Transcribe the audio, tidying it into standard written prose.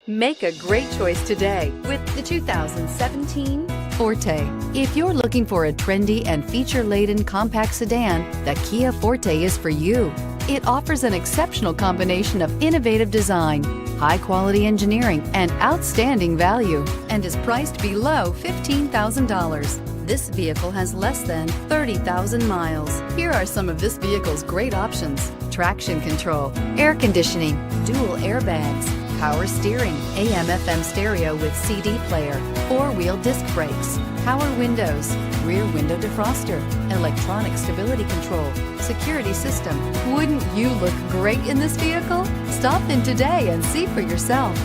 Make a great choice today with the 2017 Forte. If you're looking for a trendy and feature-laden compact sedan, the Kia Forte is for you. It offers an exceptional combination of innovative design, high-quality engineering, and outstanding value, and is priced below $15,000. This vehicle has less than 30,000 miles. Here are some of this vehicle's great options: traction control, air conditioning, dual airbags, power steering, AM/FM stereo with CD player, four-wheel disc brakes, power windows, rear window defroster, electronic stability control, security system. Wouldn't you look great in this vehicle? Stop in today and see for yourself.